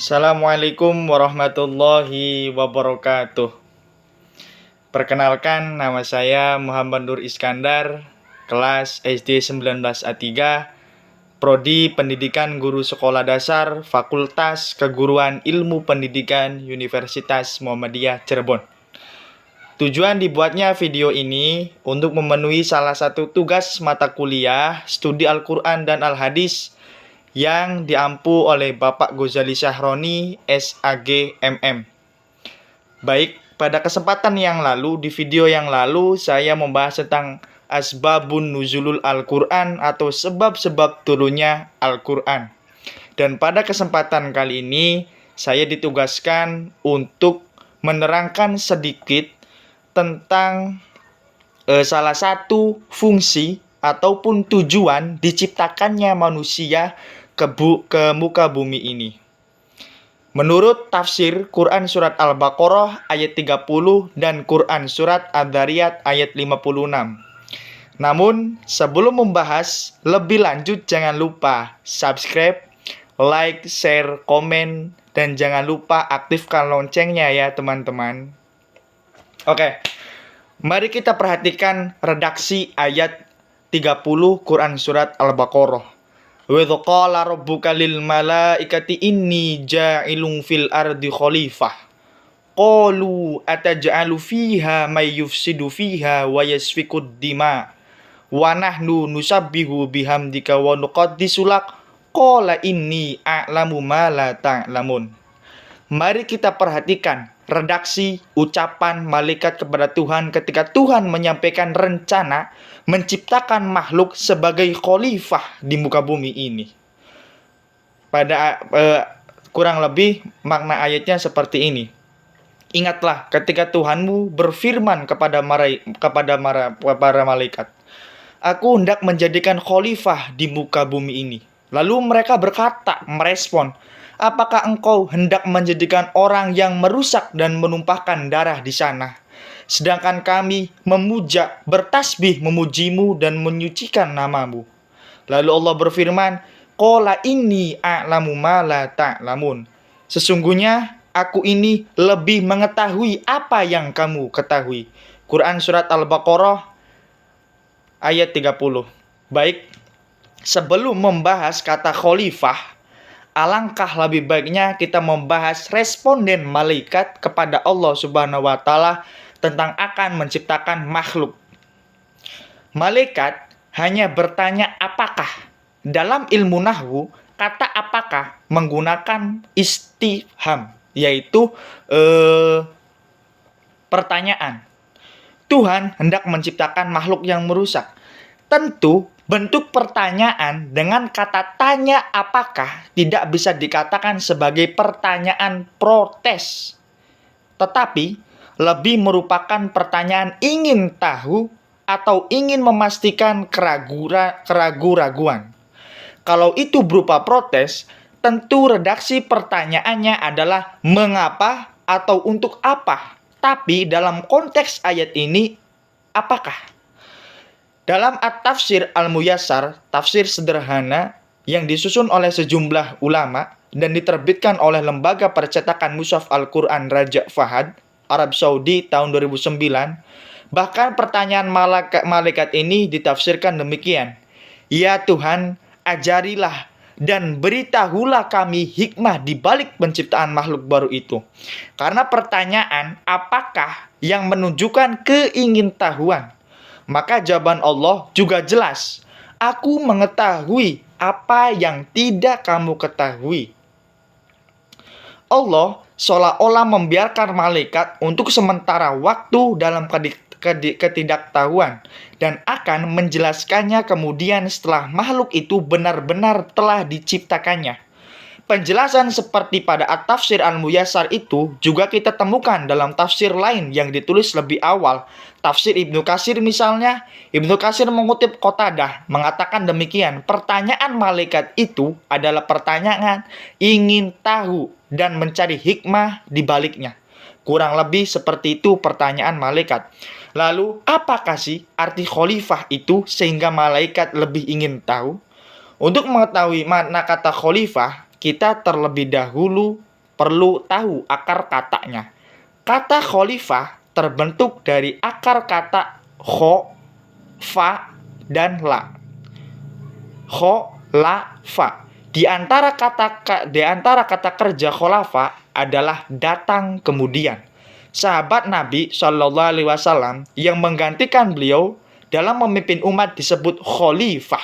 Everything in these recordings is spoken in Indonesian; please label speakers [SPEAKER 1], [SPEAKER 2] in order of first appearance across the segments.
[SPEAKER 1] Assalamualaikum warahmatullahi wabarakatuh. Perkenalkan, nama saya Muhammad Nur Iskandar, kelas SD 19A3, Prodi Pendidikan Guru Sekolah Dasar, Fakultas Keguruan Ilmu Pendidikan, Universitas Muhammadiyah Cirebon. Tujuan dibuatnya video ini untuk memenuhi salah satu tugas mata kuliah studi Al-Quran dan Al-Hadis yang diampu oleh Bapak Ghazali Syahroni, SAG MM. Baik, pada kesempatan yang lalu, di video yang lalu, saya membahas tentang Asbabun Nuzulul Al-Quran atau sebab-sebab turunnya Al-Quran. Dan pada kesempatan kali ini, saya ditugaskan untuk menerangkan sedikit tentang salah satu fungsi ataupun tujuan diciptakannya manusia ke muka bumi ini. Menurut tafsir Quran Surat Al-Baqarah ayat 30 dan Quran Surat Ad-Dzariyat ayat 56. Namun, sebelum membahas lebih lanjut, jangan lupa subscribe, like, share, komen, dan jangan lupa aktifkan loncengnya ya teman-teman. Oke, mari kita perhatikan redaksi ayat 30 Quran Surat Al-Baqarah. Wa idz qala rabbuka lil malaikati inni ja'ilun fil ardi khalifah. Qalu ataj'alu fiha may yufsidu fiha wa yasfikud dima. Wa nahnu nusabbihu bihamdika wa nuqaddisu lak. Qala inni a'lamu ma la ta'lamun. Mari kita perhatikan redaksi ucapan malaikat kepada Tuhan ketika Tuhan menyampaikan rencana menciptakan makhluk sebagai khalifah di muka bumi ini. Pada kurang lebih makna ayatnya seperti ini. Ingatlah ketika Tuhanmu berfirman kepada para malaikat, Aku hendak menjadikan khalifah di muka bumi ini. Lalu mereka berkata, merespon, Apakah engkau hendak menjadikan orang yang merusak dan menumpahkan darah di sana? Sedangkan kami memuja, bertasbih memujimu dan menyucikan namamu. Lalu Allah berfirman, Qala inni a'lamu ma la ta'lamun. Sesungguhnya aku ini lebih mengetahui apa yang kamu ketahui. Quran Surat Al-Baqarah ayat 30. Baik, sebelum membahas kata khalifah, alangkah lebih baiknya kita membahas responden malaikat kepada Allah Subhanahu wa Ta'ala tentang akan menciptakan makhluk. Malaikat hanya bertanya apakah. Dalam ilmu nahwu, kata apakah menggunakan istifham, yaitu pertanyaan. Tuhan hendak menciptakan makhluk yang merusak. Tentu bentuk pertanyaan dengan kata tanya apakah tidak bisa dikatakan sebagai pertanyaan protes, tetapi lebih merupakan pertanyaan ingin tahu atau ingin memastikan keraguan. Kalau itu berupa protes, tentu redaksi pertanyaannya adalah mengapa atau untuk apa. Tapi dalam konteks ayat ini, apakah? Dalam At-Tafsir Al-Muyassar, tafsir sederhana yang disusun oleh sejumlah ulama dan diterbitkan oleh Lembaga Percetakan Mushaf Al-Quran Raja Fahad, Arab Saudi tahun 2009, bahkan pertanyaan malaikat ini ditafsirkan demikian. Ya Tuhan, ajarilah dan beritahulah kami hikmah di balik penciptaan makhluk baru itu. Karena pertanyaan apakah yang menunjukkan keingintahuan. Maka jawaban Allah juga jelas. Aku mengetahui apa yang tidak kamu ketahui. Allah seolah-olah membiarkan malaikat untuk sementara waktu dalam ketidaktahuan dan akan menjelaskannya kemudian setelah makhluk itu benar-benar telah diciptakannya. Penjelasan seperti pada At-Tafsir Al-Muyassar itu juga kita temukan dalam tafsir lain yang ditulis lebih awal. Tafsir Ibnu Katsir misalnya, Ibnu Katsir mengutip Qatadah mengatakan demikian, pertanyaan malaikat itu adalah pertanyaan ingin tahu dan mencari hikmah di baliknya. Kurang lebih seperti itu pertanyaan malaikat. Lalu, apakah sih arti khalifah itu sehingga malaikat lebih ingin tahu? Untuk mengetahui makna kata khalifah, kita terlebih dahulu perlu tahu akar katanya. Kata khalifah terbentuk dari akar kata kho, fa, dan la. Kho, la, fa. Di antara kata kerja kholafa adalah datang kemudian. Sahabat Nabi Shallallahu Alaihi Wasallam yang menggantikan beliau dalam memimpin umat disebut khalifah,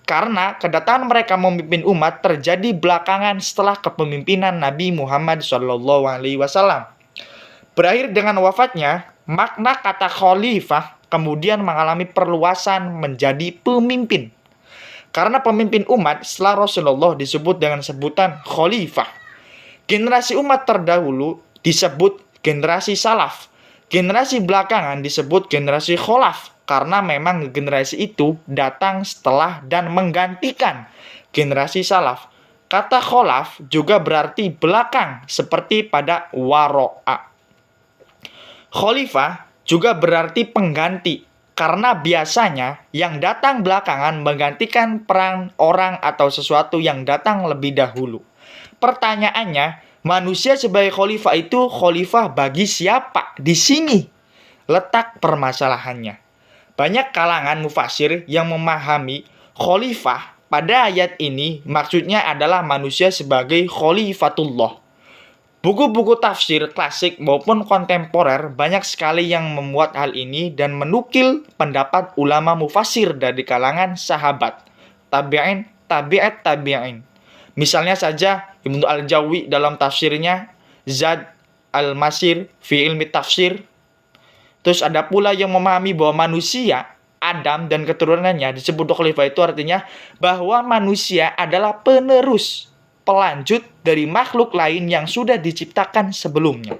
[SPEAKER 1] karena kedatangan mereka memimpin umat terjadi belakangan setelah kepemimpinan Nabi Muhammad Shallallahu Alaihi Wasallam. Berakhir dengan wafatnya, makna kata khalifah kemudian mengalami perluasan menjadi pemimpin. Karena pemimpin umat setelah Rasulullah disebut dengan sebutan khalifah. Generasi umat terdahulu disebut generasi salaf. Generasi belakangan disebut generasi kholaf, karena memang generasi itu datang setelah dan menggantikan generasi salaf. Kata kholaf juga berarti belakang, seperti pada waro'a. Khalifah juga berarti pengganti, karena biasanya yang datang belakangan menggantikan peran orang atau sesuatu yang datang lebih dahulu. Pertanyaannya, manusia sebagai khalifah itu khalifah bagi siapa? Di sini letak permasalahannya. Banyak kalangan mufasir yang memahami khalifah pada ayat ini maksudnya adalah manusia sebagai khalifatullah. Buku-buku tafsir klasik maupun kontemporer banyak sekali yang memuat hal ini dan menukil pendapat ulama mufasir dari kalangan sahabat, tabi'in, tabi'at tabi'in. Misalnya saja Ibnu Al-Jawi dalam tafsirnya Zad Al-Masir fi ilmi tafsir. Terus ada pula yang memahami bahwa manusia, Adam dan keturunannya disebut khalifah itu artinya bahwa manusia adalah penerus, pelanjut dari makhluk lain yang sudah diciptakan sebelumnya.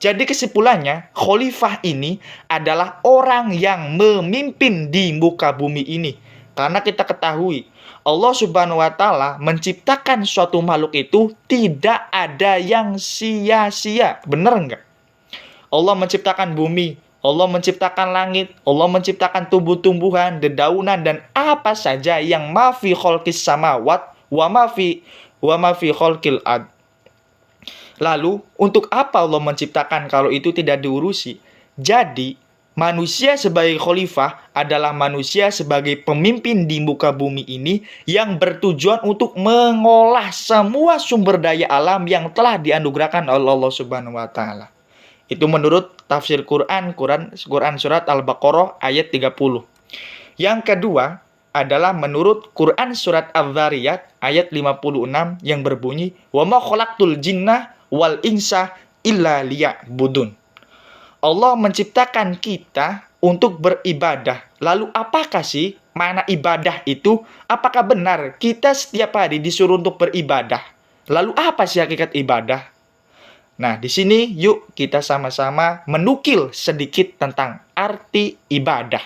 [SPEAKER 1] Jadi kesimpulannya, khalifah ini adalah orang yang memimpin di muka bumi ini. Karena kita ketahui, Allah Subhanahu wa Ta'ala menciptakan suatu makhluk itu tidak ada yang sia-sia. Benar enggak? Allah menciptakan bumi, Allah menciptakan langit, Allah menciptakan tumbuh-tumbuhan, dedaunan, dan apa saja yang ma fi khalqis samawat wa ma fi khalqil ard. Lalu, untuk apa Allah menciptakan kalau itu tidak diurusi? Jadi, manusia sebagai khalifah adalah manusia sebagai pemimpin di muka bumi ini yang bertujuan untuk mengolah semua sumber daya alam yang telah dianugerahkan oleh Allah Subhanahu wa Ta'ala. Itu menurut tafsir Quran surat Al-Baqarah ayat 30. Yang kedua adalah menurut Quran surat Adz-Dzariyat ayat 56 yang berbunyi, "Wa ma khalaqtul jinna wal insa illa liya'budun." Allah menciptakan kita untuk beribadah. Lalu apakah sih makna ibadah itu? Apakah benar kita setiap hari disuruh untuk beribadah? Lalu apa sih hakikat ibadah? Nah, di sini yuk kita sama-sama menukil sedikit tentang arti ibadah.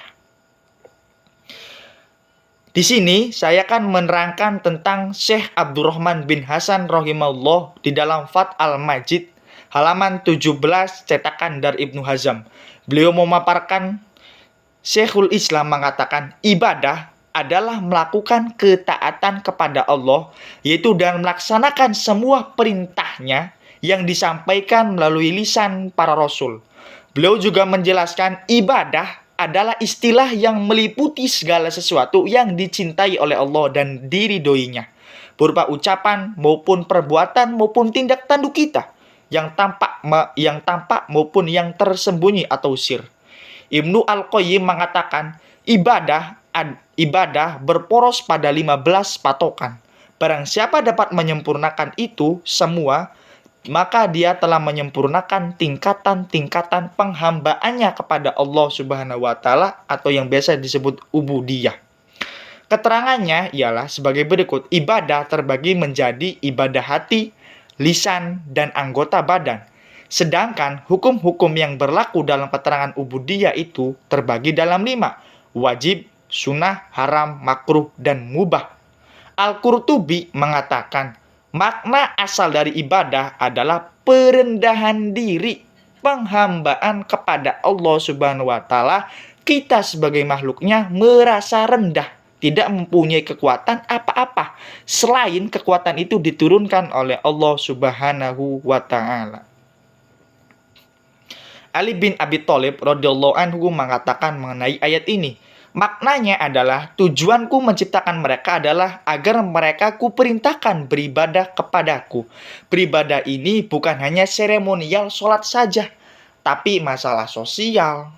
[SPEAKER 1] Di sini saya akan menerangkan tentang Syekh Abdurrahman bin Hasan rahimahullah di dalam Fath al-Majid halaman 17 cetakan dari Ibnu Hazm. Beliau memaparkan, Syekhul Islam mengatakan ibadah adalah melakukan ketaatan kepada Allah, yaitu dan melaksanakan semua perintahnya yang disampaikan melalui lisan para rasul. Beliau juga menjelaskan ibadah adalah istilah yang meliputi segala sesuatu yang dicintai oleh Allah dan diridhoinya, berupa ucapan maupun perbuatan maupun tindak tanduk kita yang tampak maupun yang tersembunyi atau sir. Ibnu Al-Qayyim mengatakan ibadah berporos pada 15 patokan. Barang siapa dapat menyempurnakan itu semua, maka dia telah menyempurnakan tingkatan-tingkatan penghambaannya kepada Allah Subhanahu wa Ta'ala atau yang biasa disebut ubudiyah. Keterangannya ialah sebagai berikut. Ibadah terbagi menjadi ibadah hati, lisan, dan anggota badan. Sedangkan hukum-hukum yang berlaku dalam keterangan ubudiyah itu terbagi dalam 5. Wajib, sunnah, haram, makruh, dan mubah. Al-Qurtubi mengatakan, makna asal dari ibadah adalah perendahan diri, penghambaan kepada Allah Subhanahu wa Ta'ala. Kita sebagai makhluknya merasa rendah, tidak mempunyai kekuatan apa-apa selain kekuatan itu diturunkan oleh Allah Subhanahu wa Ta'ala. Ali bin Abi Thalib radhiyallahu anhu mengatakan mengenai ayat ini, maknanya adalah tujuanku menciptakan mereka adalah agar mereka kuperintahkan beribadah kepadaku. Beribadah ini bukan hanya seremonial sholat saja, tapi masalah sosial,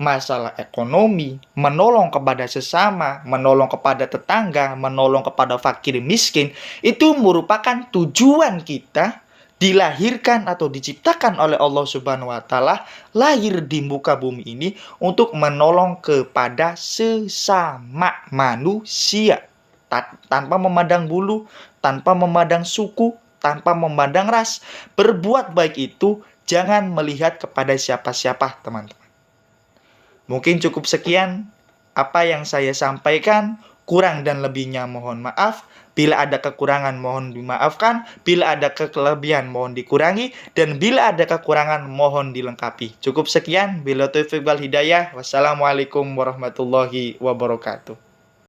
[SPEAKER 1] masalah ekonomi, menolong kepada sesama, menolong kepada tetangga, menolong kepada fakir miskin, itu merupakan tujuan kita dilahirkan atau diciptakan oleh Allah Subhanahu wa Ta'ala, lahir di muka bumi ini untuk menolong kepada sesama manusia tanpa memandang bulu, tanpa memandang suku, tanpa memandang ras. Berbuat baik itu jangan melihat kepada siapa-siapa, teman-teman. Mungkin cukup sekian apa yang saya sampaikan. Kurang dan lebihnya mohon maaf. Bila ada kekurangan mohon dimaafkan. Bila ada kelebihan mohon dikurangi. Dan bila ada kekurangan mohon dilengkapi. Cukup sekian. Bila taufiq wal hidayah. Wassalamualaikum warahmatullahi wabarakatuh.